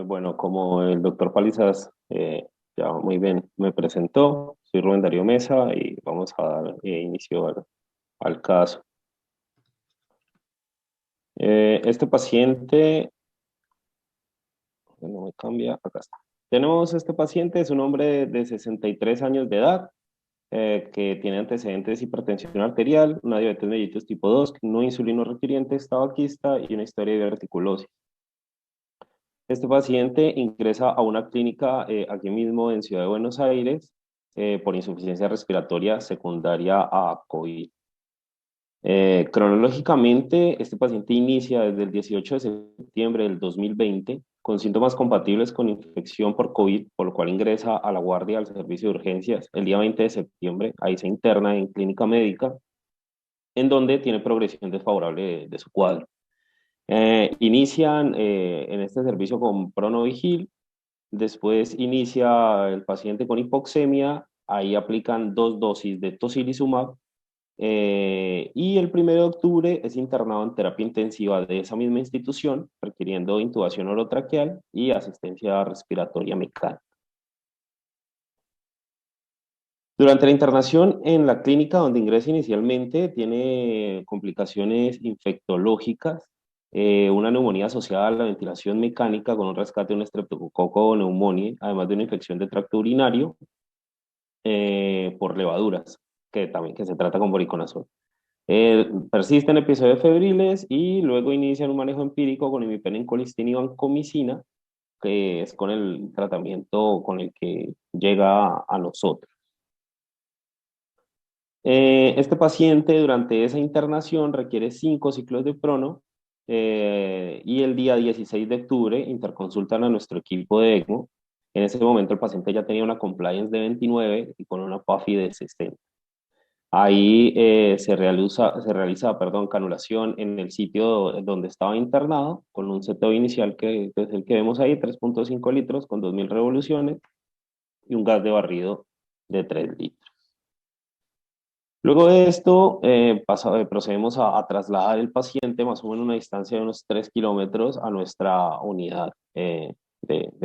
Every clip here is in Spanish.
Bueno, como el doctor Palizas ya muy bien me presentó, soy Rubén Darío Mesa y vamos a dar inicio al caso. Este paciente, no me cambia, acá está. Tenemos este paciente, es un hombre de 63 años de edad que tiene antecedentes de hipertensión arterial, una diabetes mellitus tipo 2, no insulino requiriente, tabaquista y una historia de diverticulosis. Este paciente ingresa a una clínica aquí mismo en Ciudad de Buenos Aires por insuficiencia respiratoria secundaria a COVID. Cronológicamente, este paciente inicia desde el 18 de septiembre del 2020 con síntomas compatibles con infección por COVID, por lo cual ingresa a la guardia al servicio de urgencias el día 20 de septiembre. Ahí se interna en clínica médica, en donde tiene progresión desfavorable de su cuadro. Inician en este servicio con Pronovigil. Después inicia el paciente con hipoxemia, ahí aplican 2 dosis de tocilizumab y el 1 de octubre es internado en terapia intensiva de esa misma institución, requiriendo intubación orotraqueal y asistencia respiratoria mecánica. Durante la internación en la clínica donde ingresa inicialmente, tiene complicaciones infectológicas, una neumonía asociada a la ventilación mecánica con un rescate de un estreptococo o neumonía, además de una infección de tracto urinario por levaduras, que se trata con voriconazol. Persisten episodios febriles y luego inician un manejo empírico con imipenem, colistina y vancomicina, que es con el tratamiento con el que llega a nosotros. Este paciente durante esa internación requiere 5 ciclos de prono y el día 16 de octubre interconsultan a nuestro equipo de ECMO. En ese momento el paciente ya tenía una compliance de 29 y con una PAFI de 60. Ahí se realiza, perdón, canulación en el sitio donde estaba internado con un CTO inicial que es el que vemos ahí, 3.5 litros con 2000 revoluciones y un gas de barrido de 3 litros. Luego de esto, procedemos a trasladar el paciente más o menos a una distancia de unos 3 kilómetros a nuestra unidad de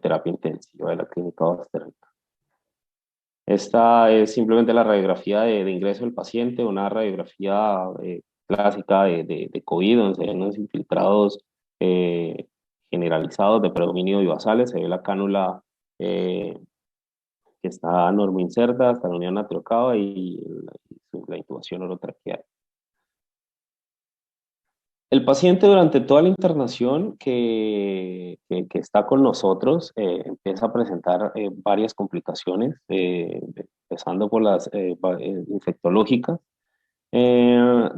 terapia intensiva de la clínica Basterrica. Esta es simplemente la radiografía de ingreso del paciente, una radiografía clásica de COVID, donde se ven unos infiltrados eh, generalizados de predominio bivasales, se ve la cánula que está normoinserta hasta la unidad natriocava y la intubación orotraqueal. El paciente durante toda la internación que está con nosotros empieza a presentar varias complicaciones, empezando por las infectológicas.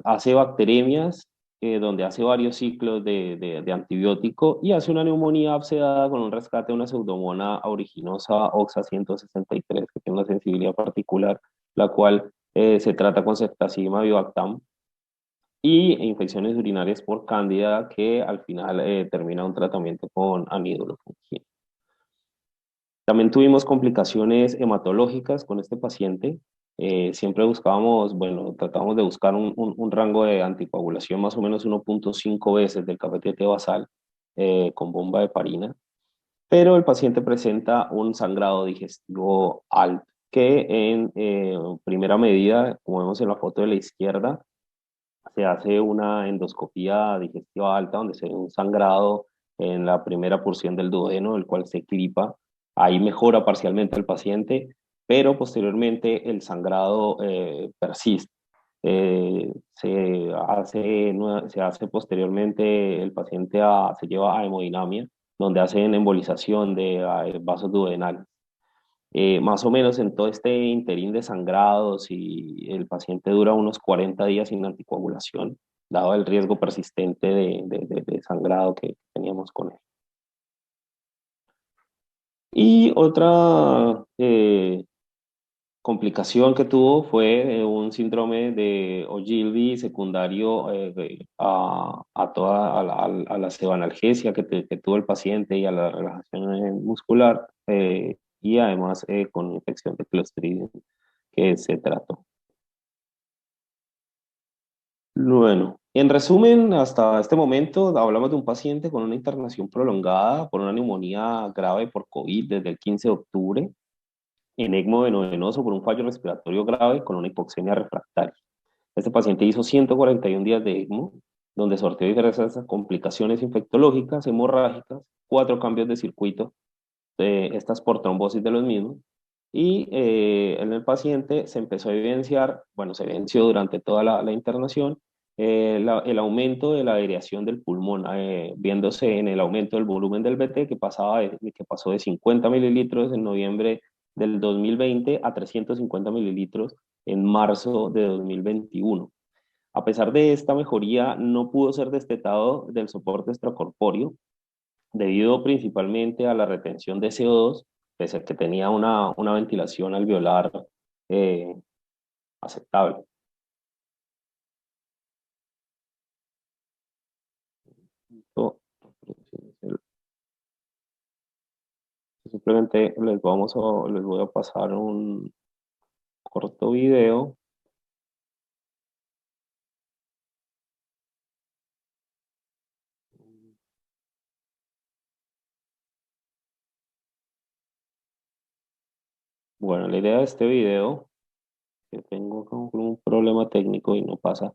Hace bacteremias, donde hace varios ciclos de antibiótico y hace una neumonía abscedada con un rescate de una pseudomona aeruginosa OXA 163, que tiene una sensibilidad particular, la cual se trata con ceftazidima bivactam y infecciones urinarias por cándida que al final termina un tratamiento con amidolofungina. También tuvimos complicaciones hematológicas con este paciente. Siempre buscábamos, bueno, tratábamos de buscar un rango de anticoagulación más o menos 1.5 veces del catéter basal con bomba de heparina, pero el paciente presenta un sangrado digestivo alto que en primera medida, como vemos en la foto de la izquierda, se hace una endoscopía digestiva alta donde se ve un sangrado en la primera porción del duodeno, el cual se clipa. Ahí mejora parcialmente el paciente, pero posteriormente el sangrado persiste. Se hace posteriormente, el paciente se lleva a hemodinamia, donde hacen embolización de vasos duodenales. Más o menos en todo este interín de sangrados y el paciente dura unos 40 días sin anticoagulación, dado el riesgo persistente de sangrado que teníamos con él. Y otra complicación que tuvo fue un síndrome de Ogilvy secundario a la sebanalgesia que tuvo el paciente y a la relajación muscular y además con infección de Clostridium que se trató. Bueno, En resumen, hasta este momento hablamos de un paciente con una internación prolongada por una neumonía grave por COVID desde el 15 de octubre, en ECMO venoso por un fallo respiratorio grave con una hipoxemia refractaria. Este paciente hizo 141 días de ECMO, donde sorteó diversas complicaciones infectológicas, hemorrágicas, 4 cambios de circuito, estas por trombosis de los mismos. Y en el paciente se empezó a evidenciar, bueno, se evidenció durante toda la internación, el aumento de la aireación del pulmón, viéndose en el aumento del volumen del BT que pasó de 50 mililitros en noviembre del 2020 a 350 mililitros en marzo de 2021. A pesar de esta mejoría, no pudo ser destetado del soporte extracorpóreo, debido principalmente a la retención de CO2, pese a que tenía una ventilación alveolar eh, aceptable. Esto, simplemente les voy a pasar un corto video. Bueno, la idea de este video, que tengo como un problema técnico y no pasa,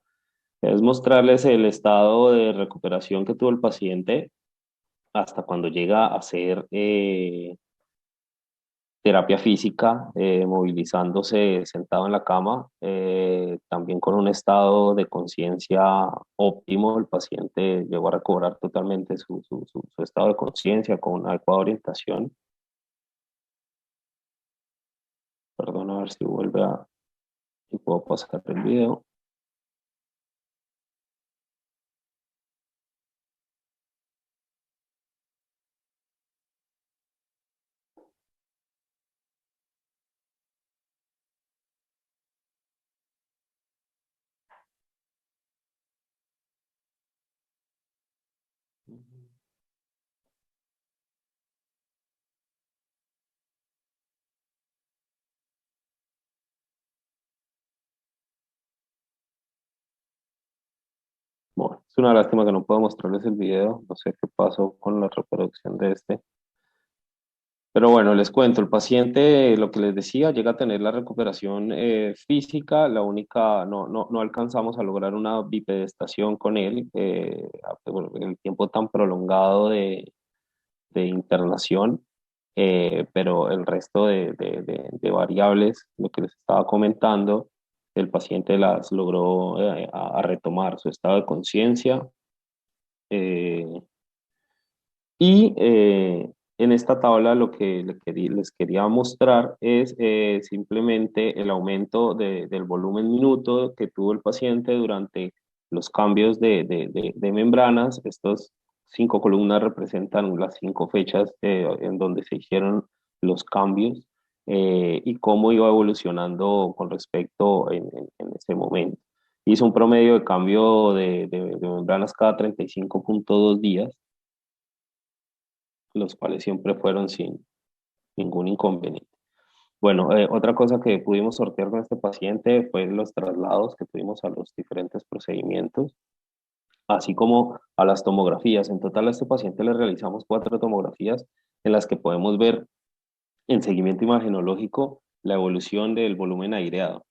es mostrarles el estado de recuperación que tuvo el paciente hasta cuando llega a ser terapia física, movilizándose sentado en la cama, también con un estado de conciencia óptimo. El paciente llegó a recobrar totalmente su estado de conciencia con una adecuada orientación. Perdón, a ver si vuelve a, si puedo pasar el video. Bueno, es una lástima que no puedo mostrarles el video, no sé qué pasó con la reproducción de este. Pero bueno, les cuento, el paciente, lo que les decía, llega a tener la recuperación física, la única, no alcanzamos a lograr una bipedestación con él, por el tiempo tan prolongado de internación, pero el resto de variables, lo que les estaba comentando, el paciente las logró a retomar su estado de conciencia. eh, y en esta tabla lo que les quería mostrar es simplemente el aumento del volumen minuto que tuvo el paciente durante los cambios de membranas. Estas 5 columnas representan las 5 fechas en donde se hicieron los cambios, y cómo iba evolucionando con respecto en ese momento. Hizo un promedio de cambio de membranas cada 35,2 días, los cuales siempre fueron sin ningún inconveniente. Bueno, otra cosa que pudimos sortear con este paciente fue los traslados que tuvimos a los diferentes procedimientos, así como a las tomografías. En total a este paciente le realizamos 4 tomografías en las que podemos ver en seguimiento imagenológico la evolución del volumen aireado.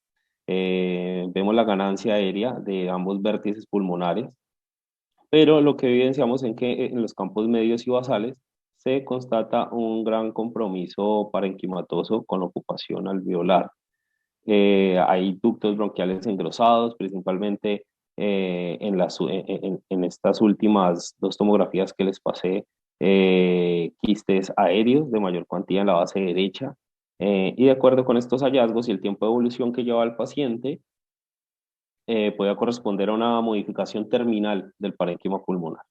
Vemos la ganancia aérea de ambos vértices pulmonares, pero lo que evidenciamos en que en los campos medios y basales se constata un gran compromiso parenquimatoso con ocupación alveolar. Hay ductos bronquiales engrosados, principalmente en estas últimas 2 tomografías que les pasé, quistes aéreos de mayor cuantía en la base derecha. Y de acuerdo con estos hallazgos y el tiempo de evolución que lleva el paciente, puede corresponder a una modificación terminal del parénquima pulmonar.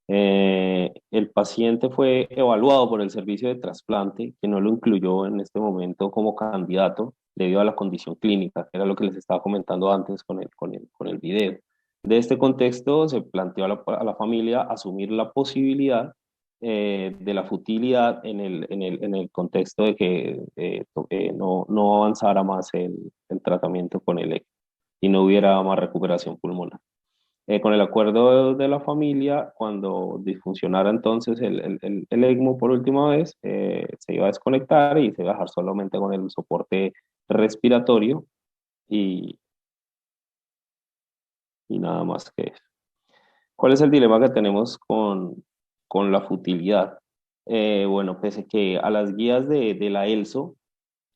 El paciente fue evaluado por el servicio de trasplante, que no lo incluyó en este momento como candidato debido a la condición clínica, que era lo que les estaba comentando antes con el video. De este contexto, se planteó a la familia asumir la posibilidad de la futilidad en el contexto de que no avanzara más el tratamiento con el ECMO y no hubiera más recuperación pulmonar. Con el acuerdo de la familia, cuando disfuncionara entonces el ECMO por última vez, se iba a desconectar y se iba a dejar solamente con el soporte respiratorio y, y nada más que eso. ¿Cuál es el dilema que tenemos con la futilidad? Bueno, pese que a las guías de la ELSO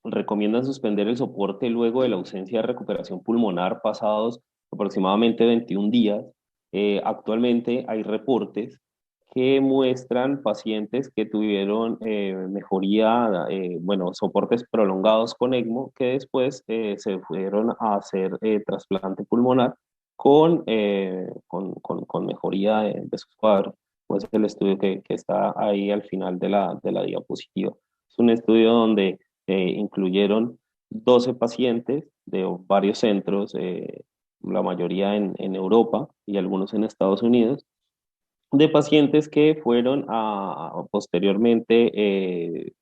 recomiendan suspender el soporte luego de la ausencia de recuperación pulmonar pasados aproximadamente 21 días. Actualmente hay reportes que muestran pacientes que tuvieron mejoría, bueno, soportes prolongados con ECMO, que después se fueron a hacer trasplante pulmonar con mejoría de sus cuadros. Pues es el estudio que está ahí al final de la diapositiva. Es un estudio donde incluyeron 12 pacientes de varios centros, la mayoría en Europa y algunos en Estados Unidos, de pacientes que fueron posteriormente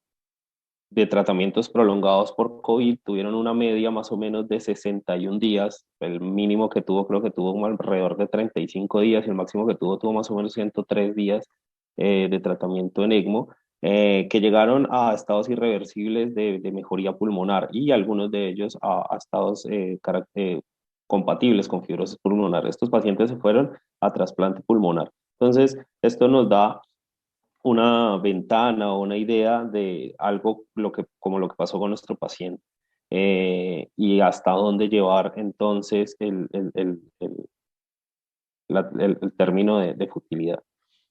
de tratamientos prolongados por COVID, tuvieron una media más o menos de 61 días, el mínimo que tuvo creo que tuvo como alrededor de 35 días y el máximo que tuvo más o menos 103 días de tratamiento en ECMO, que llegaron a estados irreversibles de mejoría pulmonar y algunos de ellos a estados compatibles con fibrosis pulmonar. Estos pacientes se fueron a trasplante pulmonar. Entonces, esto nos da una ventana o una idea de algo como lo que pasó con nuestro paciente y hasta dónde llevar entonces el término de futilidad.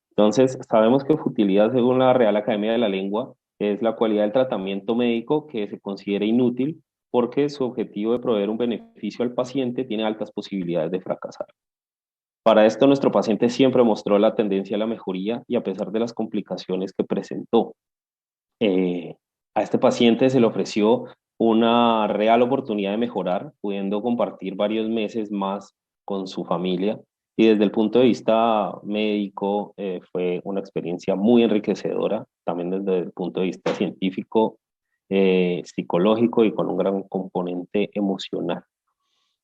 Entonces, sabemos que futilidad, según la Real Academia de la Lengua, es la cualidad del tratamiento médico que se considera inútil porque su objetivo de proveer un beneficio al paciente tiene altas posibilidades de fracasar. Para esto, nuestro paciente siempre mostró la tendencia a la mejoría y a pesar de las complicaciones que presentó. Eh, a este paciente se le ofreció una real oportunidad de mejorar, pudiendo compartir varios meses más con su familia. Y desde el punto de vista médico, fue una experiencia muy enriquecedora, también desde el punto de vista científico, psicológico y con un gran componente emocional.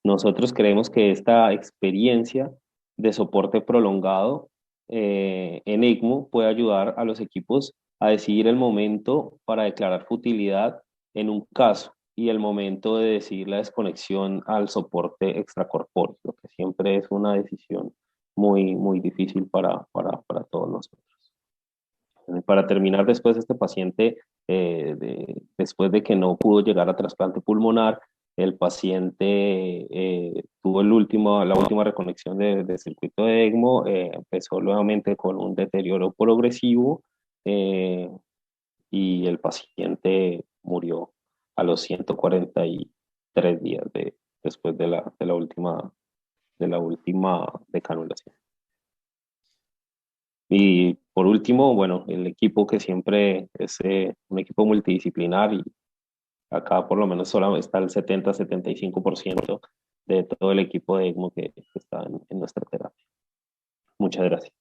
Nosotros creemos que esta experiencia de soporte prolongado en ECMO puede ayudar a los equipos a decidir el momento para declarar futilidad en un caso y el momento de decidir la desconexión al soporte extracorpóreo, que siempre es una decisión muy difícil para todos nosotros. Para terminar, después este paciente, después de que no pudo llegar a trasplante pulmonar, el paciente tuvo la última reconexión de circuito de ECMO, empezó nuevamente con un deterioro progresivo eh, y el paciente murió a los 143 días después de la última decanulación. Y por último, bueno, el equipo que siempre es un equipo multidisciplinar y acá por lo menos solo está el 70-75% de todo el equipo de ECMO que está en nuestra terapia. Muchas gracias.